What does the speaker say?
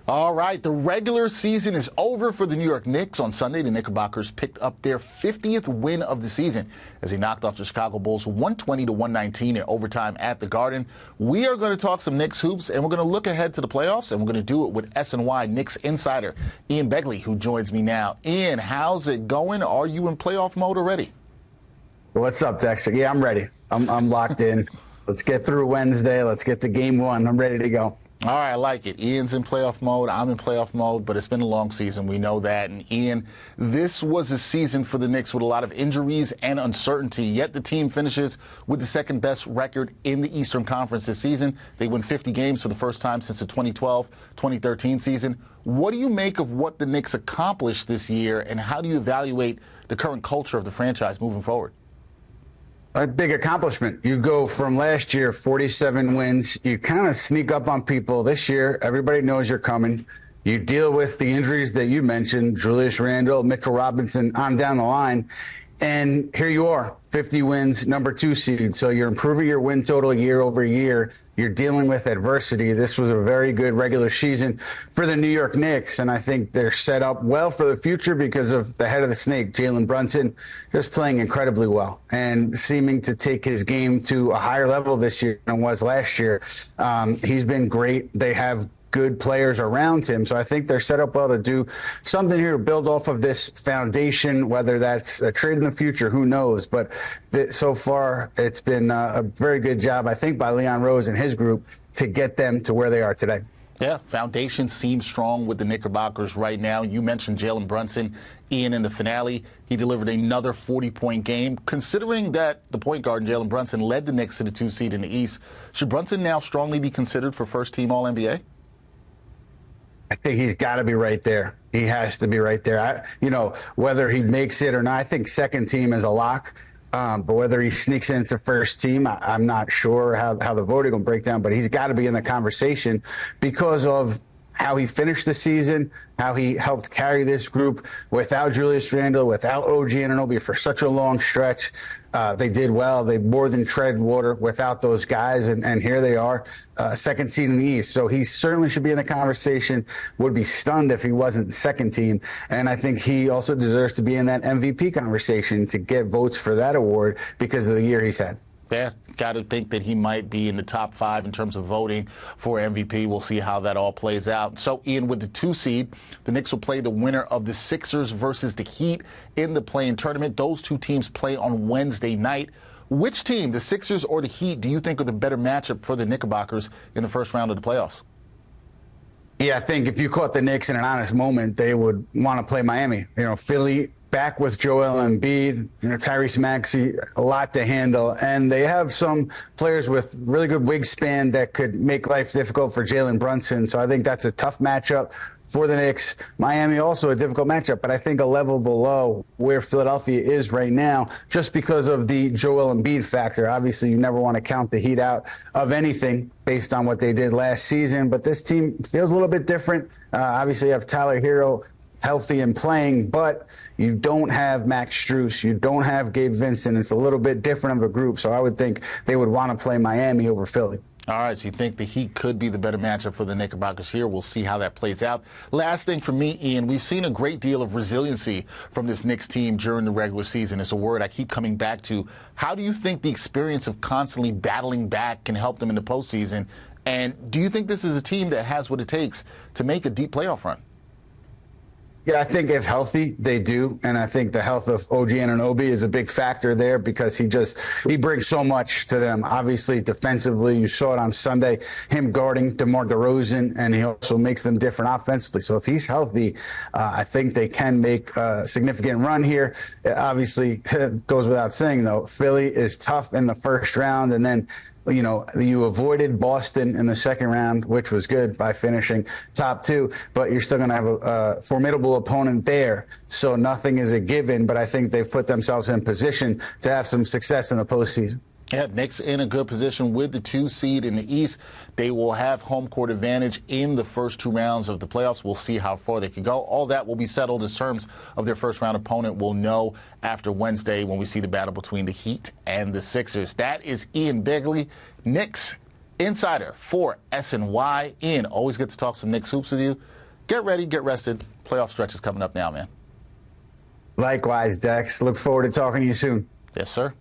All right, the regular season is over for the New York Knicks. On Sunday, the Knickerbockers picked up their 50th win of the season as they knocked off the Chicago Bulls 120-119 in overtime at the Garden. We are going to talk some Knicks hoops, and we're going to look ahead to the playoffs, and we're going to do it with SNY Knicks insider Ian Begley, who joins me now. Ian, how's it going? Are you in playoff mode already? What's up, Dexter? Yeah, I'm ready. I'm locked in. Let's get through Wednesday. Let's get to game one. I'm ready to go. All right, I like it. Ian's in playoff mode. I'm in playoff mode, but it's been a long season. We know that. And Ian, this was a season for the Knicks with a lot of injuries and uncertainty, yet the team finishes with the second best record in the Eastern Conference this season. They win 50 games for the first time since the 2012-2013 season. What do you make of what the Knicks accomplished this year, and how do you evaluate the current culture of the franchise moving forward? A big accomplishment. You go from last year, 47 wins. You kind of sneak up on people this year. Everybody knows you're coming. You deal with the injuries that you mentioned, Julius Randle, Mitchell Robinson, on down the line. And here you are, 50 wins, number 2 seed. So you're improving your win total year over year. You're dealing with adversity. This was a very good regular season for the New York Knicks, and I think they're set up well for the future because of the head of the snake, Jalen Brunson, just playing incredibly well and seeming to take his game to a higher level this year than it was last year. He's been great. They have good players around him. So I think they're set up well to do something here to build off of this foundation, whether that's a trade in the future, who knows. But so far, it's been a very good job, I think, by Leon Rose and his group to get them to where they are today. Yeah, foundation seems strong with the Knickerbockers right now. You mentioned Jalen Brunson, Ian, in the finale. He delivered another 40-point game. Considering that the point guard, Jalen Brunson, led the Knicks to the 2 seed in the East, should Brunson now strongly be considered for first-team All-NBA? I think he's got to be right there. He has to be right there. Whether he makes it or not, I think second team is a lock. But whether he sneaks into first team, I'm not sure how the voting will break down. But he's got to be in the conversation because of how he finished the season, how he helped carry this group without Julius Randle, without OG Anunoby for such a long stretch. They did well. They more than tread water without those guys, and here they are, second seed in the East. So he certainly should be in the conversation. Would be stunned if he wasn't second team. And I think he also deserves to be in that MVP conversation to get votes for that award because of the year he's had. Yeah, got to think that he might be in the top 5 in terms of voting for MVP. We'll see how that all plays out. So, Ian, with the 2 seed, the Knicks will play the winner of the Sixers versus the Heat in the play-in tournament. Those 2 teams play on Wednesday night. Which team, the Sixers or the Heat, do you think are the better matchup for the Knickerbockers in the first round of the playoffs? Yeah, I think if you caught the Knicks in an honest moment, they would want to play Miami. Philly back with Joel Embiid, Tyrese Maxey, a lot to handle. And they have some players with really good wingspan that could make life difficult for Jalen Brunson. So I think that's a tough matchup for the Knicks. Miami also a difficult matchup, but I think a level below where Philadelphia is right now just because of the Joel Embiid factor. Obviously, you never want to count the Heat out of anything based on what they did last season, but this team feels a little bit different. Obviously, you have Tyler Hero healthy and playing, but you don't have Max Strus, you don't have Gabe Vincent. It's a little bit different of a group, so I would think they would want to play Miami over Philly. All right, so you think the Heat could be the better matchup for the Knickerbockers here. We'll see how that plays out. Last thing for me, Ian, we've seen a great deal of resiliency from this Knicks team during the regular season. It's a word I keep coming back to. How do you think the experience of constantly battling back can help them in the postseason? And do you think this is a team that has what it takes to make a deep playoff run? Yeah, I think if healthy, they do. And I think the health of OG Anunoby is a big factor there because he brings so much to them. Obviously, defensively, you saw it on Sunday, him guarding DeMar DeRozan, and he also makes them different offensively. So if he's healthy, I think they can make a significant run here. Obviously, it goes without saying, though, Philly is tough in the first round, and then you avoided Boston in the second round, which was good by finishing top 2, but you're still going to have a formidable opponent there. So nothing is a given, but I think they've put themselves in position to have some success in the postseason. Yeah, Knicks in a good position with the 2 seed in the East. They will have home court advantage in the first 2 rounds of the playoffs. We'll see how far they can go. All that will be settled in terms of their first round opponent. We'll know after Wednesday when we see the battle between the Heat and the Sixers. That is Ian Begley, Knicks insider for SNY. Ian, always good to talk some Knicks hoops with you. Get ready, get rested. Playoff stretch is coming up now, man. Likewise, Dex. Look forward to talking to you soon. Yes, sir.